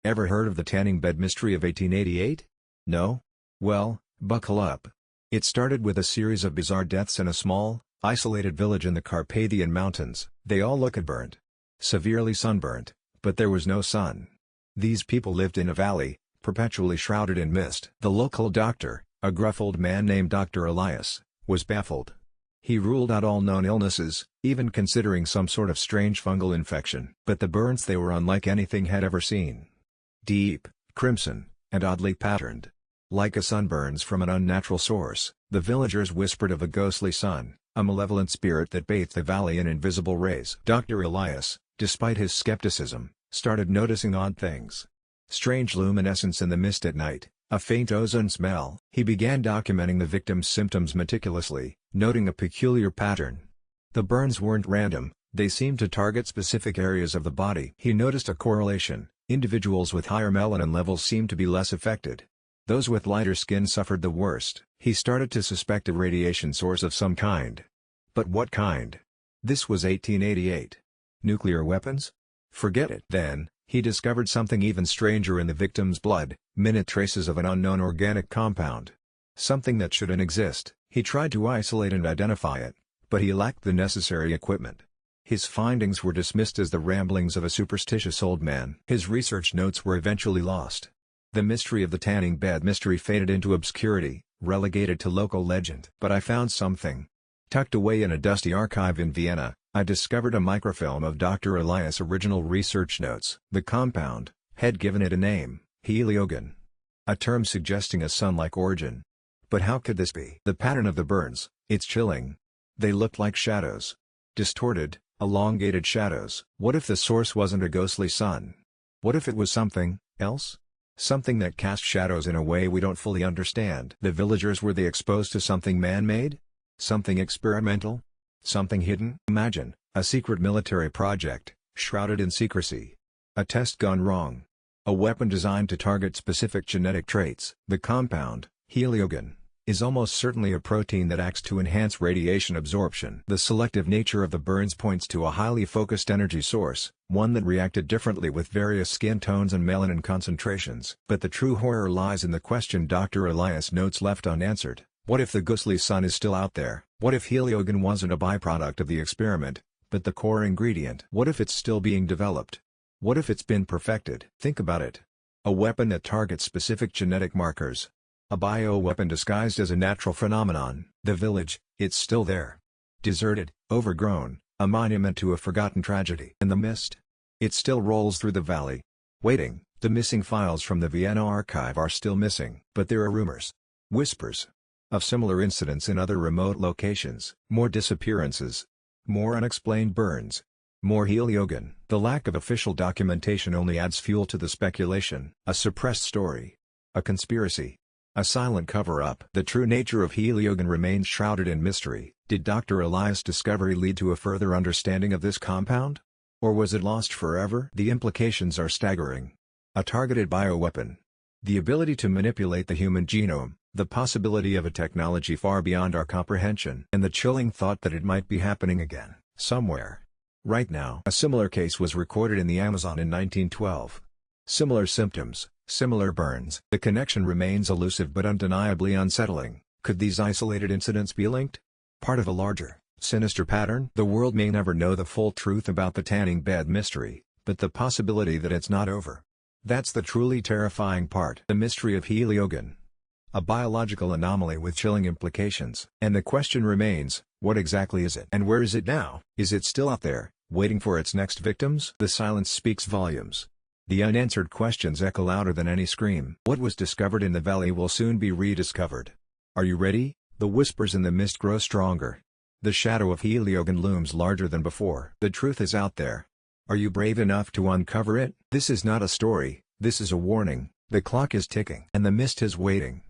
Ever heard of the tanning bed mystery of 1888? No? Well, buckle up. It started with a series of bizarre deaths in a small, isolated village in the Carpathian Mountains. They all looked burnt. Severely sunburnt, but there was no sun. These people lived in a valley, perpetually shrouded in mist. The local doctor, a gruff old man named Dr. Elias, was baffled. He ruled out all known illnesses, even considering some sort of strange fungal infection. But the burns, they were unlike anything had ever seen. Deep, crimson, and oddly patterned. Like a sunburns from an unnatural source, the villagers whispered of a ghostly sun, a malevolent spirit that bathed the valley in invisible rays. Dr. Elias, despite his skepticism, started noticing odd things. Strange luminescence in the mist at night, a faint ozone smell. He began documenting the victim's symptoms meticulously, noting a peculiar pattern. The burns weren't random, they seemed to target specific areas of the body. He noticed a correlation: individuals with higher melanin levels seemed to be less affected. Those with lighter skin suffered the worst. He started to suspect a radiation source of some kind. But what kind? This was 1888. Nuclear weapons? Forget it. Then, he discovered something even stranger in the victim's blood: minute traces of an unknown organic compound. Something that shouldn't exist. He tried to isolate and identify it, but he lacked the necessary equipment. His findings were dismissed as the ramblings of a superstitious old man. His research notes were eventually lost. The mystery of the tanning bed mystery faded into obscurity, relegated to local legend. But I found something. Tucked away in a dusty archive in Vienna, I discovered a microfilm of Dr. Elias' original research notes. The compound had given it a name: Heliogen. A term suggesting a sun-like origin. But how could this be? The pattern of the burns, it's chilling. They looked like shadows. Distorted, elongated shadows. What if the source wasn't a ghostly sun? What if it was something else? Something that cast shadows in a way we don't fully understand. The villagers, were they exposed to something man-made? Something experimental? Something hidden? Imagine, a secret military project, shrouded in secrecy. A test gone wrong. A weapon designed to target specific genetic traits. The compound, Heliogen, is almost certainly a protein that acts to enhance radiation absorption. The selective nature of the burns points to a highly focused energy source, one that reacted differently with various skin tones and melanin concentrations. But the true horror lies in the question Dr. Elias notes left unanswered: what if the ghostly sun is still out there? What if Heliogen wasn't a byproduct of the experiment, but the core ingredient? What if it's still being developed? What if it's been perfected? Think about it. A weapon that targets specific genetic markers. A bioweapon disguised as a natural phenomenon. The village, it's still there. Deserted, overgrown, a monument to a forgotten tragedy. And the mist? It still rolls through the valley. Waiting. The missing files from the Vienna archive are still missing. But there are rumors. Whispers. Of similar incidents in other remote locations. More disappearances. More unexplained burns. More Heliogen. The lack of official documentation only adds fuel to the speculation. A suppressed story. A conspiracy. A silent cover-up. The true nature of Heliogen remains shrouded in mystery. Did Dr. Elias' discovery lead to a further understanding of this compound? Or was it lost forever? The implications are staggering. A targeted bioweapon. The ability to manipulate the human genome, the possibility of a technology far beyond our comprehension. And the chilling thought that it might be happening again, somewhere. Right now. A similar case was recorded in the Amazon in 1912. Similar symptoms. Similar burns. The connection remains elusive but undeniably unsettling. Could these isolated incidents be linked? Part of a larger, sinister pattern? The world may never know the full truth about the tanning bed mystery, but the possibility that it's not over. That's the truly terrifying part. The mystery of Heliogen. A biological anomaly with chilling implications. And the question remains, what exactly is it? And where is it now? Is it still out there, waiting for its next victims? The silence speaks volumes. The unanswered questions echo louder than any scream. What was discovered in the valley will soon be rediscovered. Are you ready? The whispers in the mist grow stronger. The shadow of Heliogen looms larger than before. The truth is out there. Are you brave enough to uncover it? This is not a story, this is a warning. The clock is ticking. And the mist is waiting.